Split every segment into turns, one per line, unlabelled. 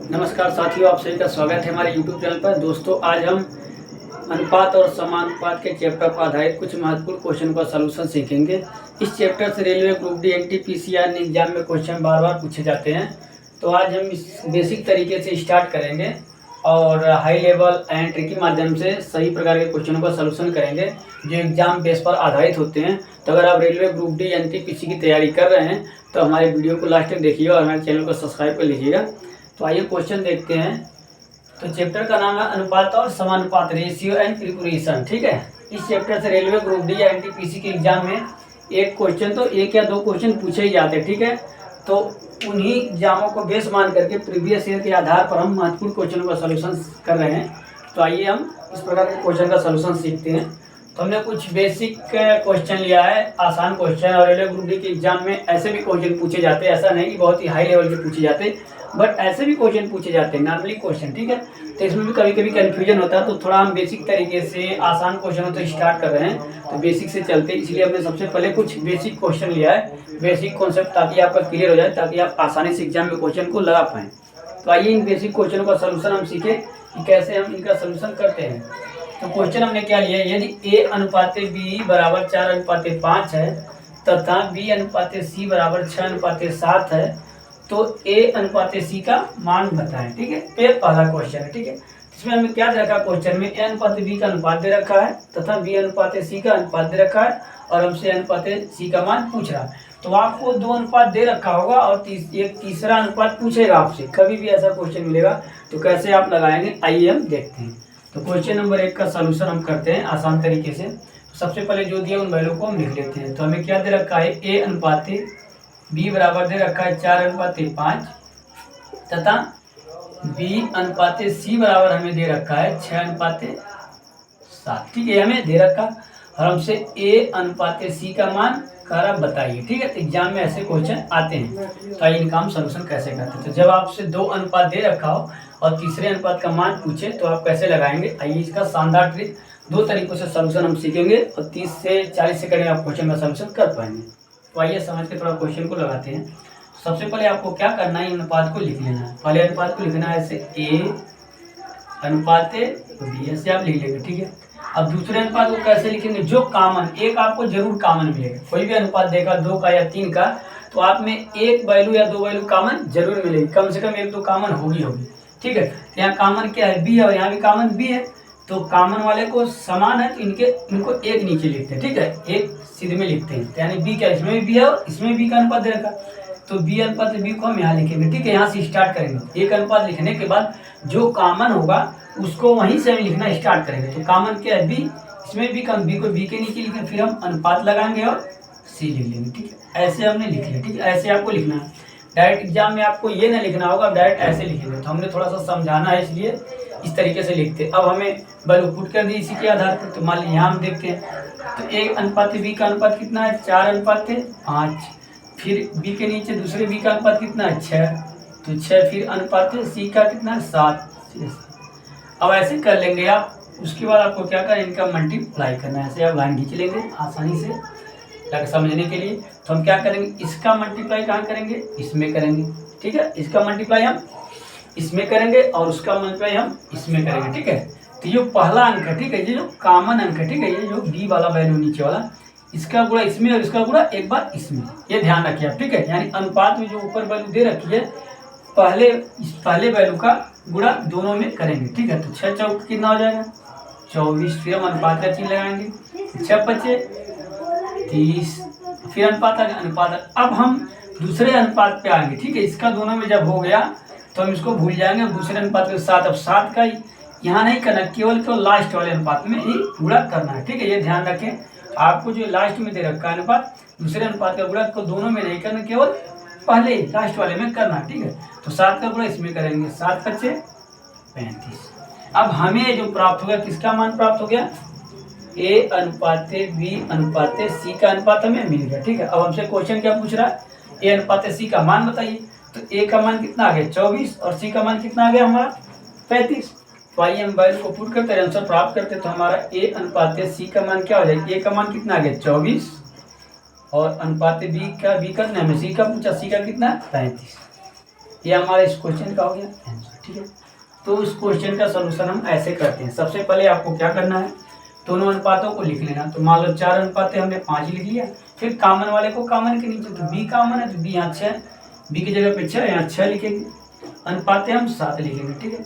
नमस्कार साथियों, आप सभी का स्वागत है हमारे YouTube चैनल पर। दोस्तों, आज हम अनुपात और समानुपात के चैप्टर पर आधारित कुछ महत्वपूर्ण क्वेश्चन का सलूशन सीखेंगे। इस चैप्टर से रेलवे ग्रुप डी, एनटीपीसी आदि एग्जाम में क्वेश्चन बार बार पूछे जाते हैं। तो आज हम इस बेसिक तरीके से स्टार्ट करेंगे और हाई लेवल एंड ट्रिक के माध्यम से सही प्रकार के क्वेश्चनों का सलूशन करेंगे जो एग्जाम बेस पर आधारित होते हैं। तो अगर आप रेलवे ग्रुप डी, एनटीपीसी की तैयारी कर रहे हैं तो हमारे वीडियो को लास्ट तक देखिएगा और हमारे चैनल को सब्सक्राइब कर लीजिएगा। तो आइए क्वेश्चन देखते हैं। तो चैप्टर का नाम है अनुपात और समानुपात, रेशियो एंड इक्वेशन। ठीक है, इस चैप्टर से रेलवे ग्रुप डी या एनटीपीसी के एग्जाम में एक क्वेश्चन तो एक या दो क्वेश्चन पूछे ही जाते हैं। ठीक है, तो उन्हीं एग्जामों को बेस मान करके प्रीवियस ईयर के आधार पर हम महत्वपूर्ण क्वेश्चनों का सलूशन कर रहे हैं। तो आइए हम इस प्रकार के क्वेश्चन का सलूशन सीखते हैं। तो हमने कुछ बेसिक क्वेश्चन लिया है, आसान क्वेश्चन, और रेलवे ग्रुप डी के एग्जाम में ऐसे भी क्वेश्चन पूछे जाते हैं। ऐसा नहीं कि बहुत ही हाई लेवल के पूछे जाते, बट ऐसे भी क्वेश्चन पूछे जाते हैं, नॉर्मली क्वेश्चन। ठीक है, तो इसमें भी कभी कभी कन्फ्यूजन होता है, तो थोड़ा हम बेसिक तरीके से आसान क्वेश्चनों तो स्टार्ट कर रहे हैं। तो बेसिक से चलते, इसलिए हमने सबसे पहले कुछ बेसिक क्वेश्चन लिया है, बेसिक कॉन्सेप्ट, ताकि आपका क्लियर हो जाए, ताकि आप आसानी से एग्जाम में क्वेश्चन को लगा पाएँ। तो आइए इन बेसिक क्वेश्चनों का सोल्यूशन हम सीखें कि कैसे हम इनका सोल्यूशन करते हैं। तो क्वेश्चन हमने क्या लिया है, यदि ए अनुपाते बी बराबर 4:5 है तथा बी अनुपाते सी बराबर 6:7 है, तो ए अनुपाते सी का मान बताएं। ठीक है, ये पहला क्वेश्चन है। ठीक है, इसमें हमें क्या दे रखा है, क्वेश्चन में ए अनुपाते बी का अनुपात दे रखा है तथा बी अनुपाते सी का अनुपात दे रखा है और हमसे अनुपाते सी का मान पूछ रहा है। तो आपको दो अनुपात दे रखा होगा और एक तीसरा अनुपात पूछेगा आपसे। कभी भी ऐसा क्वेश्चन मिलेगा तो कैसे आप लगाएंगे, आइए हम देखते हैं। तो क्वेश्चन नंबर 1 का सलूशन हम करते हैं आसान तरीके से। तो सबसे पहले जो दिया उन वैल्यू को हम लिख लेते हैं। तो हमें क्या दे रखा है, ए अनुपाते बी बराबर दे रखा है 4:5 तथा बी अनुपाते सी बराबर हमें दे रखा है 6:7। ठीक है, हमें दे रखा और हमसे ए अनुपाते सी का मान करा बताइए। ठीक है, तो एग्जाम में ऐसे क्वेश्चन आते हैं। तो आइए इनका हम सलूशन कैसे करते हैं। तो जब आपसे दो अनुपात दे रखा हो और तीसरे अनुपात का मान पूछे तो आप कैसे लगाएंगे, आइए इसका शानदार ट्रिक दो तरीकों से सलूशन हम सीखेंगे और 30 से 40 सेकंड में आप क्वेश्चन का सलूशन कर पाएंगे। तो आइए समझ के थोड़ा क्वेश्चन को लगाते हैं। सबसे पहले आपको क्या करना है, अनुपात को लिख लेना है। पहले अनुपात को लिखना है ऐसे, ए अनुपाते बी, ऐसे आप लिख लेंगे। ठीक है, अब दूसरे अनुपात को कैसे लिखेंगे, जो कॉमन, एक आपको जरूर कॉमन मिलेगा। कोई भी अनुपात देगा 2 का या 3 का, तो आप में एक वैल्यू या दो वैल्यू कॉमन जरूर मिलेगी, कम से कम एक दो कॉमन होगी। ठीक है, तो यहाँ कॉमन क्या है, बी है, और यहाँ भी कॉमन बी है। तो कॉमन वाले को समान है तो इनको एक नीचे लिखते हैं। ठीक है, एक सीधे में लिखते हैं, तो यानी बी क्या, इसमें भी बी है और इसमें बी का अनुपात दे रखा, तो बी अनुपात बी को हम यहाँ लिखेंगे। ठीक है, यहाँ से स्टार्ट करेंगे। एक अनुपात लिखने के बाद जो कॉमन होगा उसको वहीं से हम लिखना स्टार्ट करेंगे। तो कॉमन क्या है, बी, इसमें भी कम, बी को बी के नीचे लिखें, फिर हम अनुपात लगाएंगे और सी लिख लेंगे। ठीक है, ऐसे हमने लिख लिया। ठीक है, ऐसे आपको लिखना है। डायरेक्ट एग्जाम में आपको ये ना लिखना होगा, डायरेक्ट ऐसे लिखेंगे। तो हमने थोड़ा सा समझाना है, इसलिए इस तरीके से लिखते हैं। अब हमें वैल्यू पुट कर दी इसी के आधार पर। तो मान लीजिए यहाँ हम देखते हैं, तो ए अनुपात बी का अनुपात कितना है, 4:5। फिर बी के नीचे दूसरे बी का अनुपात कितना है, 6, तो 6, फिर अनुपात सी का कितना है, 7। अब ऐसे कर लेंगे आप। उसके बाद आपको क्या करना, इनका मल्टीप्लाई करना है। ऐसे आप लाइन खींच लेंगे आसानी से समझने के लिए। तो हम क्या करेंगे, इसका मल्टीप्लाई कहाँ करेंगे, इसमें करेंगे। ठीक है, इसका मल्टीप्लाई हम इसमें करेंगे और उसका मल्टीप्लाई हम इसमें करेंगे। ठीक है, तो ये पहला अंक है। ठीक है, ये जो कॉमन अंक है, ठीक है, ये जो बी वाला वैल्यू नीचे वाला, इसका गुणा इसमें और इसका गुणा एक बार इसमें, ये ध्यान रखिए आप। ठीक है, यानी अनुपात में जो ऊपर वैल्यू दे रखी है, पहले वैल्यू का गुणा दोनों में करेंगे। ठीक है, तो 6 चौक कितना हो जाएगा, 24। फिर हम अनुपात का चिन्ह लगाएंगे, 6 5 30, फिर अनुपात। अब हम दूसरे अनुपात पे आएंगे। ठीक है, इसका दोनों में जब हो गया तो हम इसको भूल जाएंगे, दूसरे अनुपात के साथ। अब 7 का यहाँ नहीं करना, केवल लास्ट वाले अनुपात में ही गुणा करना है। ठीक है, ये ध्यान रखें। आपको जो लास्ट में दे रखा है अनुपात, दूसरे अनुपात का गुणा को दोनों में नहीं करना, केवल पहले लास्ट वाले में करना। ठीक है, तो 7 का गुणा इसमें करेंगे, 7 5 35। अब हमें जो प्राप्त हो गया, किसका मान प्राप्त हो गया, ए अनुपाते बी अनुपाते सी का अनुपात हमें मिल गया। ठीक है, अब हमसे क्वेश्चन क्या पूछ रहा है, ए अनुपाते सी का मान बताइए। तो ए का मान कितना आ गया, 24, और सी का मान कितना आ गया हमारा, 35। तो आइए हम वैल्यू को पुट करते हैं, आंसर प्राप्त करते हैं। तो हमारा ए अनुपाते सी का मान क्या हो जाएगा, ए का मान कितना आ गया, 24, और अनुपात बी का नहीं, सी का पूछा, सी का कितना है 35। ये हमारा इस क्वेश्चन का हो गया आंसर। ठीक है, तो इस क्वेश्चन का सलूशन हम ऐसे करते हैं। सबसे पहले आपको क्या करना है, दोनों अनुपातों को लिख लेना। तो मान लो 4 अनुपात है, हमने 5 लिख लिया। फिर कामन वाले को कामन के नीचे, तो बी कामन है तो बी यहाँ 6, बी की जगह पे 6, यहाँ 6 लिखेंगे। अनुपात हम 7 लिखेंगे। ठीक है,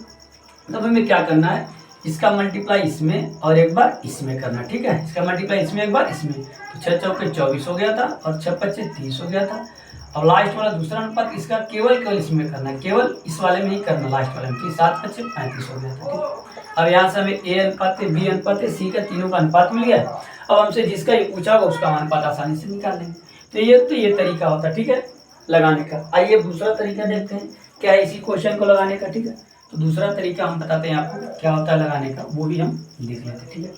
तब हमें क्या करना है, इसका मल्टीप्लाई इसमें और एक बार इसमें करना। ठीक है, इसका मल्टीप्लाई इसमें एक बार इसमें, तो 6 चौके 24 हो गया था और 6 पच्चे 30 हो गया था। अब लास्ट वाला दूसरा अनुपात इसका केवल इसमें करना है, केवल इस वाले में ही करना, लास्ट वाले में। 7 पच्चे 35 हो गया था। ठीक, अब यहाँ से हमें ए अनुपात बी अनुपात सी का तीनों का अनुपात मिल गया। अब हमसे जिसका ये पूछा होगा उसका अनुपात आसानी से निकाल लेंगे। तो ये तरीका होता है, ठीक है, लगाने का। आइए दूसरा तरीका देखते हैं क्या है इसी क्वेश्चन को लगाने का। ठीक है, तो दूसरा तरीका हम बताते हैं आपको क्या होता है लगाने का, वो भी हम देख लेते हैं। ठीक है,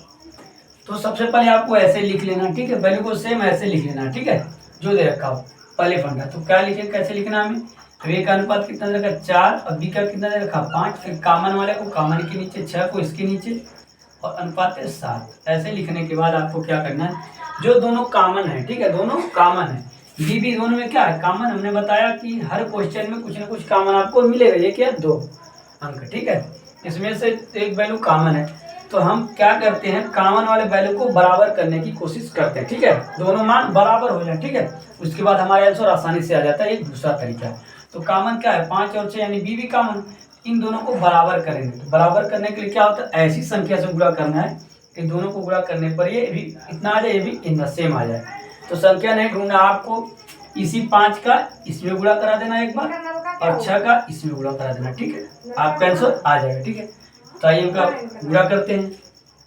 तो सबसे पहले आपको ऐसे लिख लेना। ठीक है, वैल्यू को सेम ऐसे लिख लेना। ठीक है, जो दे रखा हो पहले फंडा। तो क्या लिखे, कैसे लिखना हमें, तो ए का अनुपात कितना दे रखा 4 और बी का कितना दे रखा 5। फिर कामन वाले को कामन के नीचे 6 को इसके नीचे और अनुपात 7। ऐसे लिखने के बाद आपको क्या करना है, जो दोनों कामन है, ठीक है, दोनों कामन है, बी भी दोनों में क्या है कामन। हमने बताया कि हर क्वेश्चन में कुछ ना कुछ कामन आपको मिलेगा, ये क्या 2 अंक। ठीक है, इसमें से एक वैल्यू कामन है, तो हम क्या करते हैं, कामन वाले वैल्यू को बराबर करने की कोशिश करते हैं। ठीक है, दोनों मान बराबर हो जाए। ठीक है, उसके बाद हमारा आंसर आसानी से आ जाता है। एक दूसरा तरीका है, तो कामन क्या है 5 और 6 यानी बी भी कामन, इन दोनों को बराबर करेंगे। तो बराबर करने के लिए क्या होता है, ऐसी संख्या से गुणा करना है कि दोनों को गुणा करने पर ये भी इतना आ जाए, ये भी इतना सेम आ जाए। तो संख्या नहीं ढूंढना आपको, इसी 5 का इसमें गुणा करा देना एक बार और 6 का इसमें गुणा करा देना। ठीक है, आपका आंसर आ जाएगा। ठीक है, तो आइए इनका गुणा करते हैं।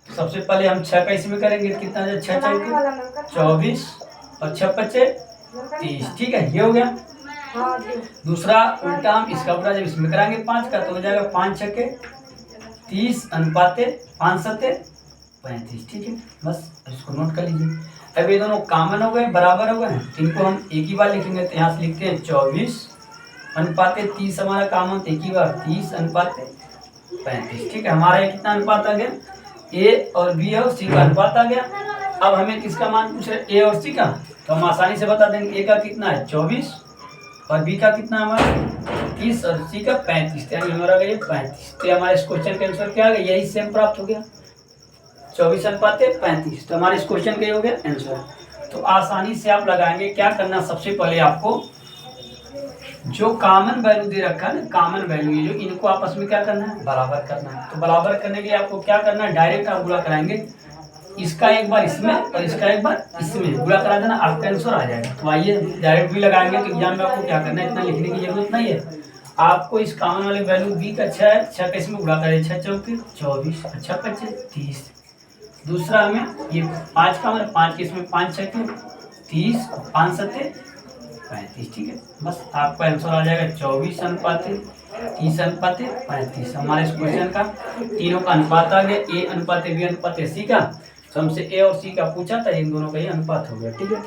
सबसे पहले हम 6 का इसमें करेंगे, कितना है 6 चौके 24 और 6 पच्चे 30। ठीक है, ये हो गया। दूसरा उल्टा हम इसका उल्टा जब इसमें कराएंगे 5 का, तो हो जाएगा 5 छक्के 30 अनुपाते 5 सत्ते 35। ठीक है, बस इसको नोट कर लीजिए। अब ये दोनों कामन हो गए, बराबर हो गए, इनको हम एक ही बार लिखेंगे। तो यहाँ से लिखते हैं 24 अनुपाते 30, हमारा कामन एक ही बार 30 अनुपाते 35। ठीक है, हमारा ये कितना अनुपात आ गया, ए और बी और सी का अनुपात आ गया। अब हमें किसका मान पूछ रहे, ए और सी का, तो हम आसानी से बता देंगे। ए का कितना है 24 और बी का कितना हमारा 30 और सी का 35, यानी हमारा गया 35। तो हमारे इस क्वेश्चन का आंसर क्या आ गया, यही सेम प्राप्त हो गया 24 अनुपात 35। तो हमारे इस क्वेश्चन का हो गया आंसर। तो आसानी से आप लगाएंगे। क्या करना, सबसे पहले आपको जो कॉमन वैल्यू दे रखा है ना, कॉमन वैल्यू ये जो, इनको आपस में क्या करना है, बराबर करना है। तो बराबर करने के लिए आपको क्या करना है, डायरेक्ट आप गुणा कराएंगे, इसका एक बार इसमें और इसका एक बार इसमें गुणा करा देना, आपका आंसर आ जाएगा। तो आइए डायरेक्ट भी लगाएंगे। तो एग्जाम में आपको क्या करना है, इतना लिखने की जरूरत नहीं है। आपको इस कॉमन वाले वैल्यू बी का 6 का इसमें गुणा करें, 6 चौके 24 और 6 पच्चे 30। दूसरा हमें ये 5 का मतलब 5 के इसमें 5 छक्के 30 और 5 सत्ते 35। ठीक है, बस आपका आंसर आ जाएगा 24 अनुपात 30 अनुपात 35। हमारे इस क्वेश्चन का तीनों का अनुपात आ गया, ए अनुपात बी अनुपात सी का। तो हमसे ए और सी का पूछा था, इन दोनों का ही अनुपात हो गया। ठीक है,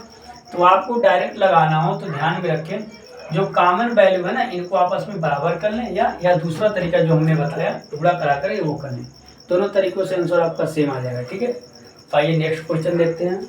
तो आपको डायरेक्ट लगाना हो तो ध्यान में रखें, जो कॉमन वैल्यू है ना, इनको आपस में बराबर कर लें, या दूसरा तरीका जो हमने बताया गुणा करा कर वो कर लें। दोनों तरीकों से आंसर आपका सेम आ जाएगा। ठीक है, तो आइए नेक्स्ट क्वेश्चन देखते हैं।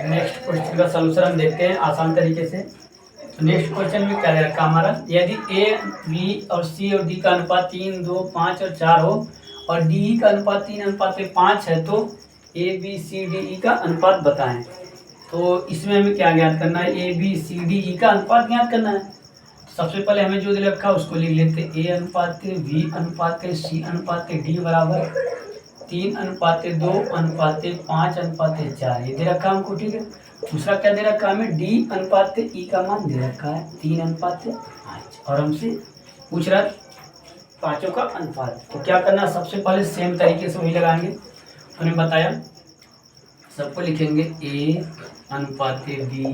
नेक्स्ट क्वेश्चन का सलूशन हम देखते हैं आसान तरीके से। तो नेक्स्ट क्वेश्चन में क्या दे रखा हमारा, यदि ए बी और सी और डी का अनुपात 3, 2, 5 और 4 हो और डी का अनुपात 3 अनुपात 5 है, तो A B C D E का अनुपात बताएं। तो इसमें हमें क्या ज्ञात करना है, A B C D E का अनुपात ज्ञात करना है। तो सबसे पहले हमें जो दे रखा है उसको लिख लेते हैं, ए अनुपात बी अनुपात सी अनुपात डी बराबर 3 अनुपात 2 अनुपात 5 अनुपात 4, ये दे रखा है हमको। ठीक है, दूसरा क्या दे रखा है हमें, डी अनुपात ई का मान दे रखा है 3 अनुपात 5 और हमसे पूछ रहा है पांचों का अनुपात। तो क्या करना, सबसे पहले सेम तरीके से वही लगाएंगे, उन्हें बताया, सबको लिखेंगे ए अनुपात बी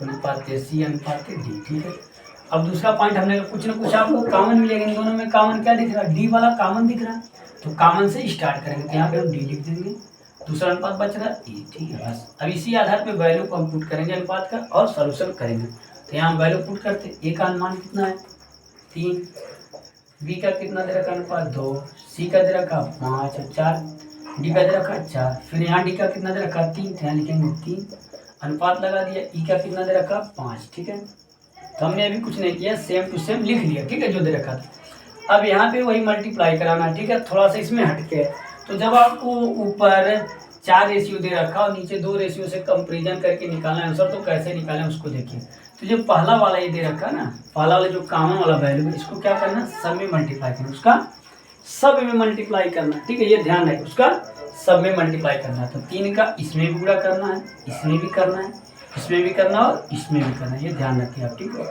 अनुपात सी अनुपात डी। ठीक है, अब दूसरा पॉइंट हमने कुछ ना कुछ आपको कॉमन मिलेगा, इन दोनों में कॉमन क्या दिख रहा है, डी वाला कॉमन दिख रहा है, तो कॉमन से स्टार्ट करेंगे। तो यहाँ पे हम डी लिख देंगे, दूसरा अनुपात बच रहा है ए। ठीक है, बस अब इसी आधार पे वैल्यू को हम पुट करेंगे अनुपात का और सॉल्यूशन करेंगे। तो यहाँ हम वैल्यू पुट करते हैं, ए का अनुमान कितना है 3, बी का कितना दे रखा अनुपात 2, सी का दे रखा 5 और 4, डी का दे रखा 4, फिर यहाँ डी का कितना दे रखा 3, यहाँ लिखेंगे 3, अनुपात लगा दिया। ई का कितना दे रखा 5, ठीक है। तो हमने अभी कुछ नहीं किया, सेम टू सेम लिख लिया, ठीक है, जो दे रखा था। अब यहाँ पे वही मल्टीप्लाई कराना है, ठीक है, थोड़ा सा इसमें हटके। तो जब आपको ऊपर 4 रेशियो दे रखा और नीचे 2 रेशियो से कंपेरिजन करके निकालना है आंसर, तो कैसे निकालें उसको देखिए। तो जो पहला वाला ये दे रखा ना, पहला वाला जो कॉमन वाला वैल्यू, इसको क्या करना, सब में मल्टीप्लाई करना, उसका सब में मल्टीप्लाई करना, ठीक है, ये ध्यान रहे, उसका सब में मल्टीप्लाई करना है। तो 3 का इसमें भी गुणा करना है, इसमें भी करना है, इसमें भी करना और इसमें भी करना है, ये ध्यान रखिए आप, ठीक है।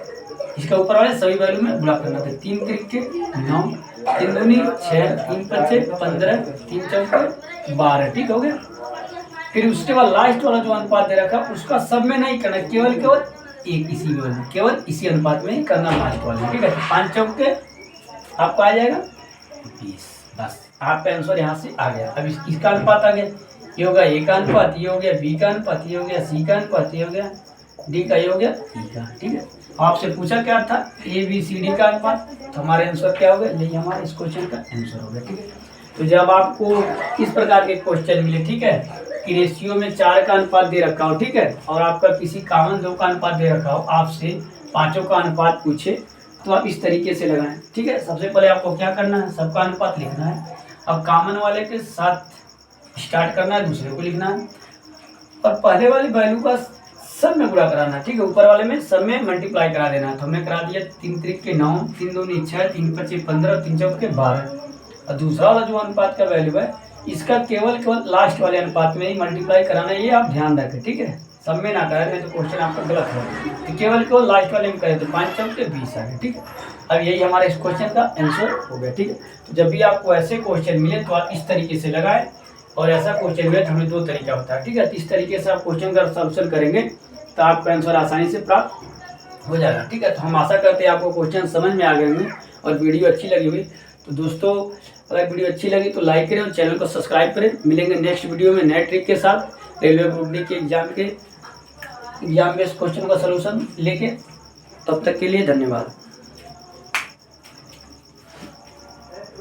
इसका ऊपर वाले सभी वैल्यू में गुणा करना था। 3 त्रिके 9, 3 दूनी 6, 3 पच्चे 15, 3 चौके 12, ठीक हो गया। फिर उसके बाद लास्ट वाला जो अनुपात दे रखा उसका सब में नहीं करना, केवल एक इसी में, केवल इसी अनुपात में ही करना लास्ट वाले, ठीक है। 5 चौके आपको आ जाएगा 20, बस आपका आंसर यहाँ से आ गया। अब इसका अनुपात आ गया, ये हो गया ए का अनुपात, ये हो गया बी का अनुपात, ये हो गया सी का अनुपात, ये हो गया डी का, ये हो गया ई का, ठीक है। आपसे पूछा क्या था, ए बी सी डी का अनुपात, तो हमारे आंसर क्या हो गया, यही हमारे इस क्वेश्चन का आंसर हो गया, ठीक है। तो जब आपको इस प्रकार के क्वेश्चन मिले, ठीक है, कि रेशियो में 4 का अनुपात दे रखा हो, ठीक है, और आपका किसी कॉमन 2 का अनुपात दे रखा हो, आपसे 5 का अनुपात पूछे, तो आप इस तरीके से लगाएं, ठीक है। सबसे पहले आपको क्या करना है, सबका अनुपात लिखना है। अब कॉमन वाले के साथ स्टार्ट करना है, दूसरे को लिखना है, और पहले वाली वैल्यू का सब में गुणा कराना, ठीक है, ऊपर वाले में सब में मल्टीप्लाई करा देना है। तो हमने करा दिया 3 त्रिके 9, 3 दूनी 6, 3 पच्चे 15 और 3 चौके 12। और दूसरा वाला जो अनुपात का वैल्यू है, इसका केवल लास्ट वाले अनुपात में ही मल्टीप्लाई कराना है, ये आप ध्यान रखें, ठीक है, सब में ना करें, नहीं तो क्वेश्चन आपका गलत है। तो केवल लास्ट वाले में करें, तो 5 चौके 20 आ गए, ठीक है। अब यही हमारे इस क्वेश्चन का आंसर हो गया, ठीक है। तो जब भी आपको ऐसे क्वेश्चन मिले तो आप इस तरीके से लगाएं, और ऐसा क्वेश्चन मिले तो हमें 2 तरीका होता है, ठीक है। तो इस तरीके से आप क्वेश्चन का सॉल्यूशन करेंगे तो आपका आंसर आसानी से प्राप्त हो जाएगा, ठीक है। तो हम आशा करते हैं आपको क्वेश्चन समझ में आ गए होंगे और वीडियो अच्छी लगी हुई। तो दोस्तों, अगर वीडियो अच्छी लगी तो लाइक करें और चैनल को सब्सक्राइब करें। मिलेंगे नेक्स्ट वीडियो में नए ट्रिक के साथ, रेलवे ग्रुप डी के एग्जाम के क्वेश्चन का सलूशन लेके। तब तक के लिए धन्यवाद।